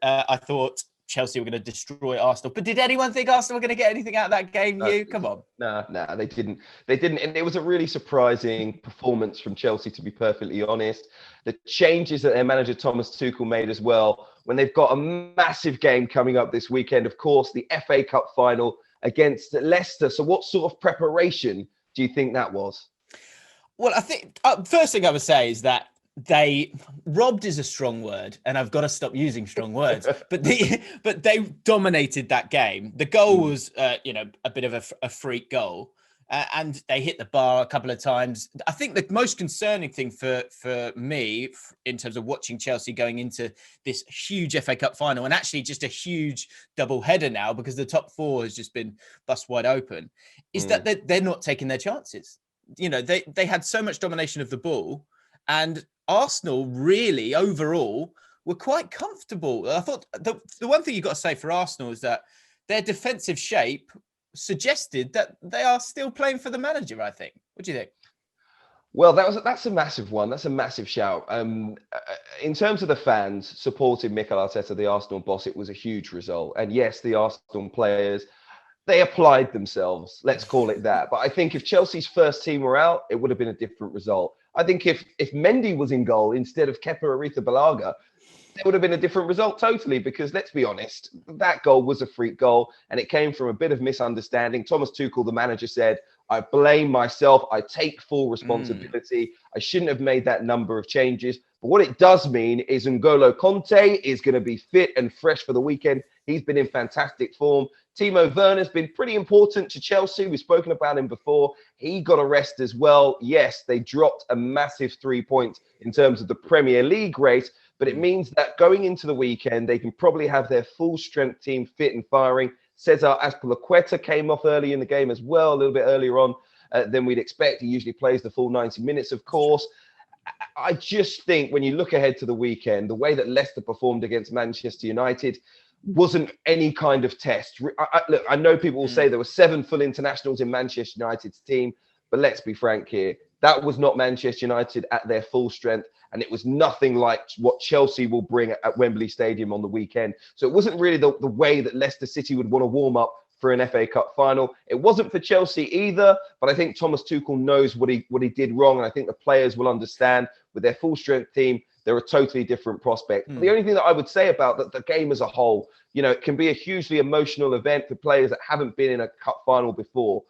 I thought Chelsea were going to destroy Arsenal. But did anyone think Arsenal were going to get anything out of that game? Come on. No, they didn't. They didn't. And it was a really surprising performance from Chelsea, to be perfectly honest. The changes that their manager Thomas Tuchel made as well, when they've got a massive game coming up this weekend, of course, the FA Cup final against Leicester. So what sort of preparation do you think that was? Well, I think first thing I would say is that robbed is a strong word, and I've got to stop using strong words. but they dominated that game. The goal was, a bit of a freak goal, and they hit the bar a couple of times. I think the most concerning thing for me in terms of watching Chelsea going into this huge FA Cup final, and actually just a huge double header now because the top four has just been bust wide open, is that they're not taking their chances. They had so much domination of the ball, and Arsenal really overall were quite comfortable. I thought the one thing you've got to say for Arsenal is that their defensive shape suggested that they are still playing for the manager, I think. What do you think? Well, that's a massive one. That's a massive shout. In terms of the fans supporting Mikel Arteta, the Arsenal boss, it was a huge result. And yes, the Arsenal players, they applied themselves, let's call it that. But I think if Chelsea's first team were out, it would have been a different result. I think if Mendy was in goal instead of Kepa Arrizabalaga, there would have been a different result totally, because let's be honest, that goal was a freak goal and it came from a bit of misunderstanding. Thomas Tuchel, the manager, said, I blame myself. I take full responsibility. I shouldn't have made that number of changes. But what it does mean is N'Golo Conte is going to be fit and fresh for the weekend. He's been in fantastic form. Timo Werner's been pretty important to Chelsea. We've spoken about him before. He got a rest as well. Yes, they dropped a massive 3 points in terms of the Premier League race, but it means that going into the weekend, they can probably have their full strength team fit and firing. Cesar Azpilicueta came off early in the game as well, a little bit earlier on than we'd expect. He usually plays the full 90 minutes, of course. I just think when you look ahead to the weekend, the way that Leicester performed against Manchester United wasn't any kind of test. Look, I know people will say there were 7 full internationals in Manchester United's team, but let's be frank here. That was not Manchester United at their full strength, and it was nothing like what Chelsea will bring at Wembley Stadium on the weekend. So it wasn't really the way that Leicester City would want to warm up for an FA Cup final. It wasn't for Chelsea either, but I think Thomas Tuchel knows what he did wrong, and I think the players will understand with their full strength team, they're a totally different prospect. The only thing that I would say about the game as a whole, it can be a hugely emotional event for players that haven't been in a cup final before.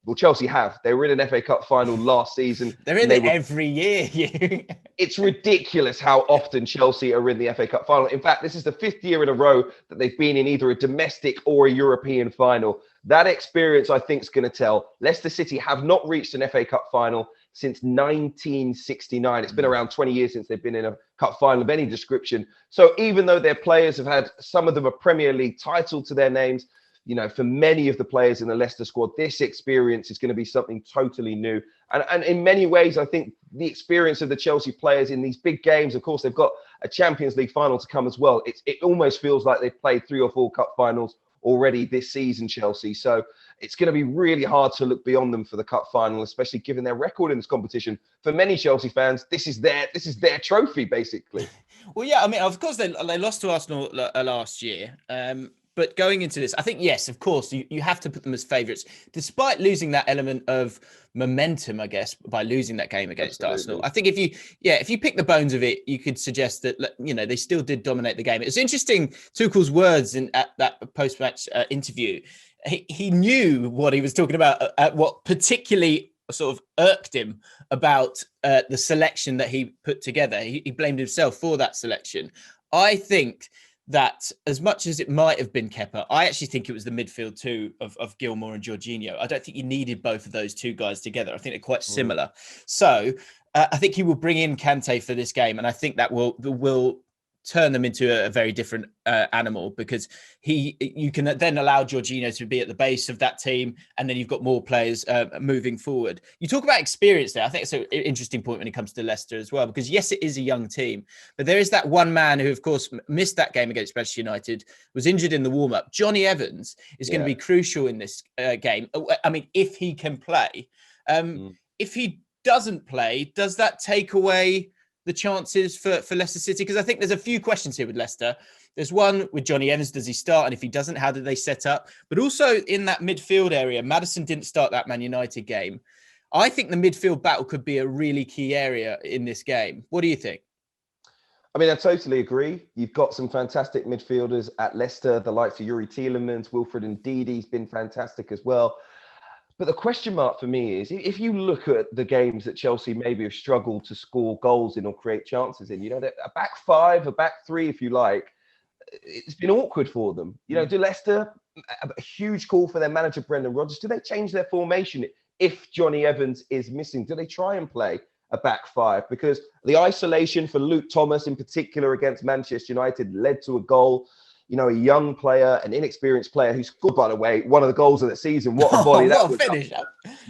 Well, Chelsea have. They were in an FA Cup final last season. They're in it every year. It's ridiculous how often Chelsea are in the FA Cup final. In fact, this is the 5th year in a row that they've been in either a domestic or a European final. That experience, I think, is going to tell. Leicester City have not reached an FA Cup final since 1969. It's been around 20 years since they've been in a cup final of any description. So even though their players have had, some of them a Premier League title to their names, for many of the players in the Leicester squad, this experience is going to be something totally new. And in many ways, I think the experience of the Chelsea players in these big games, of course, they've got a Champions League final to come as well. It almost feels like they've played 3 or 4 cup finals already this season, Chelsea. So it's going to be really hard to look beyond them for the cup final, especially given their record in this competition. For many Chelsea fans, this is their trophy, basically. Well, yeah, I mean, of course, they lost to Arsenal last year. But going into this, I think, yes, of course, you have to put them as favourites, despite losing that element of momentum, I guess, by losing that game against Arsenal. I think if you pick the bones of it, you could suggest that, they still did dominate the game. It's interesting, Tuchel's words at that post-match interview. He knew what he was talking about, what particularly sort of irked him about the selection that he put together. He blamed himself for that selection. I think that as much as it might have been Kepa, I actually think it was the midfield too of Gilmour and Jorginho. I don't think you needed both of those two guys together. I think they're quite similar. So I think he will bring in Kante for this game, and I think that will turn them into a very different animal, because you can then allow Jorginho to be at the base of that team, and then you've got more players moving forward. You talk about experience there. I think it's an interesting point when it comes to Leicester as well, because yes, it is a young team, but there is that one man who, of course, missed that game against Manchester United, was injured in the warm-up. Johnny Evans is going to be crucial in this game. I mean, if he can play. If he doesn't play, does that take away the chances for Leicester City? Because I think there's a few questions here with Leicester. There's one with Johnny Evans. Does he start? And if he doesn't, how do they set up? But also in that midfield area, Maddison didn't start that Man United game. I think the midfield battle could be a really key area in this game. What do you think? I mean, I totally agree. You've got some fantastic midfielders at Leicester, the likes of Yuri Tielemans, Wilfred Ndidi's been fantastic as well. But the question mark for me is, if you look at the games that Chelsea maybe have struggled to score goals in or create chances in, a back five, a back three, if you like, it's been awkward for them. Do Leicester, a huge call for their manager, Brendan Rodgers, do they change their formation if Johnny Evans is missing? Do they try and play a back five? Because the isolation for Luke Thomas in particular against Manchester United led to a goal. A young player, an inexperienced player who scored, by the way, one of the goals of the season. What a volley that was.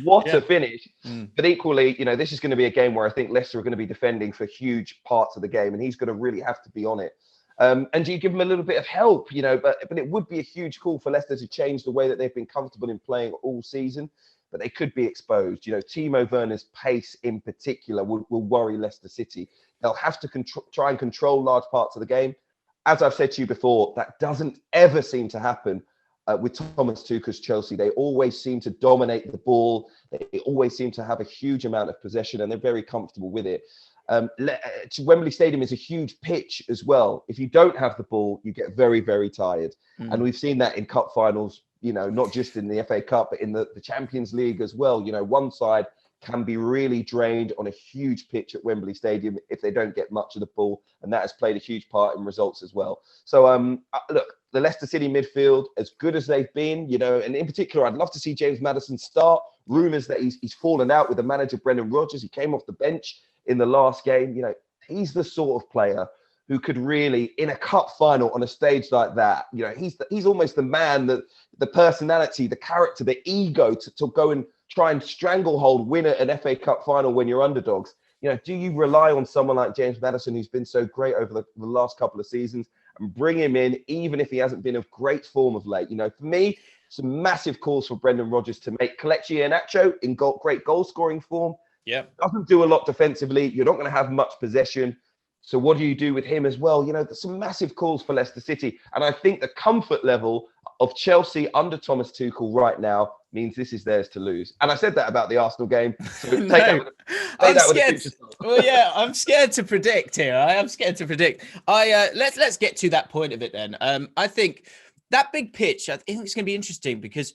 What a finish. But equally, this is going to be a game where I think Leicester are going to be defending for huge parts of the game, and he's going to really have to be on it. And do you give him a little bit of help, but it would be a huge call for Leicester to change the way that they've been comfortable in playing all season. But they could be exposed. Timo Werner's pace in particular will worry Leicester City. They'll have to try and control large parts of the game. As I've said to you before, that doesn't ever seem to happen with Thomas Tuchel's Chelsea. They always seem to dominate the ball. They always seem to have a huge amount of possession, and they're very comfortable with it. Wembley Stadium is a huge pitch as well. If you don't have the ball, you get very, very tired. And we've seen that in cup finals, not just in the FA Cup, but in the Champions League as well. One side can be really drained on a huge pitch at Wembley Stadium if they don't get much of the ball. And that has played a huge part in results as well. So, look, the Leicester City midfield, as good as they've been, and in particular, I'd love to see James Maddison start. Rumours that he's fallen out with the manager, Brendan Rodgers. He came off the bench in the last game. He's the sort of player who could really, in a cup final on a stage like that, he's almost the man, the personality, the character, the ego to go and try and stranglehold win an FA Cup final when you're underdogs. Do you rely on someone like James Maddison, who's been so great over the last couple of seasons, and bring him in, even if he hasn't been of great form of late? For me, some massive calls for Brendan Rodgers to make Kelechi Iheanacho in great goal-scoring form. Yeah. Doesn't do a lot defensively. You're not going to have much possession. So what do you do with him as well? There's some massive calls for Leicester City. And I think the comfort level of Chelsea under Thomas Tuchel right now means this is theirs to lose. And I said that about the Arsenal game. So I'm scared to predict here. I am scared to predict. Let's get to that point of it then. I think that big pitch, I think it's going to be interesting because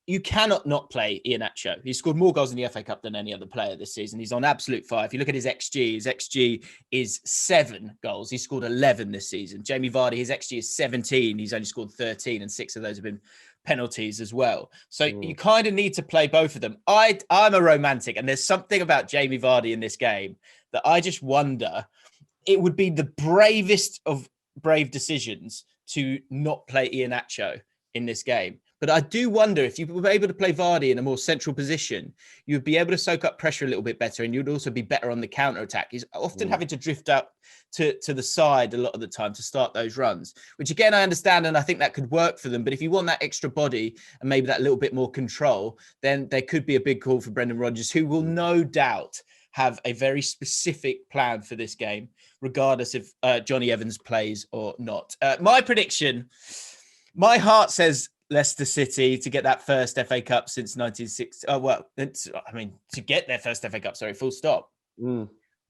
you cannot not play Iheanacho. He scored more goals in the FA Cup than any other player this season. He's on absolute fire. If you look at his XG is 7 goals. He scored 11 this season. Jamie Vardy, his XG is 17. He's only scored 13, and 6 of those have been penalties as well. So you kind of need to play both of them. I'm a romantic, and there's something about Jamie Vardy in this game that I just wonder. It would be the bravest of brave decisions to not play Iheanacho in this game. But I do wonder if you were able to play Vardy in a more central position, you'd be able to soak up pressure a little bit better, and you'd also be better on the counter-attack. He's often having to drift out to the side a lot of the time to start those runs, which again, I understand, and I think that could work for them. But if you want that extra body and maybe that little bit more control, then there could be a big call for Brendan Rodgers, who will no doubt have a very specific plan for this game, regardless if Johnny Evans plays or not. My prediction, my heart says Leicester City to get that first FA Cup since 1960. To get their first FA Cup, full stop.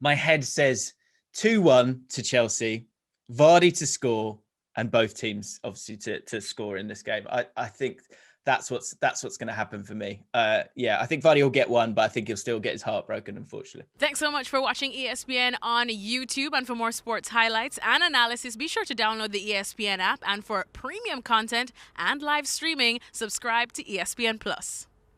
My head says 2-1 to Chelsea, Vardy to score, and both teams obviously to score in this game. I think that's what's going to happen for me. I think Vardy will get one, but I think he'll still get his heart broken, unfortunately. Thanks so much for watching ESPN on YouTube. And for more sports highlights and analysis, be sure to download the ESPN app. And for premium content and live streaming, subscribe to ESPN Plus.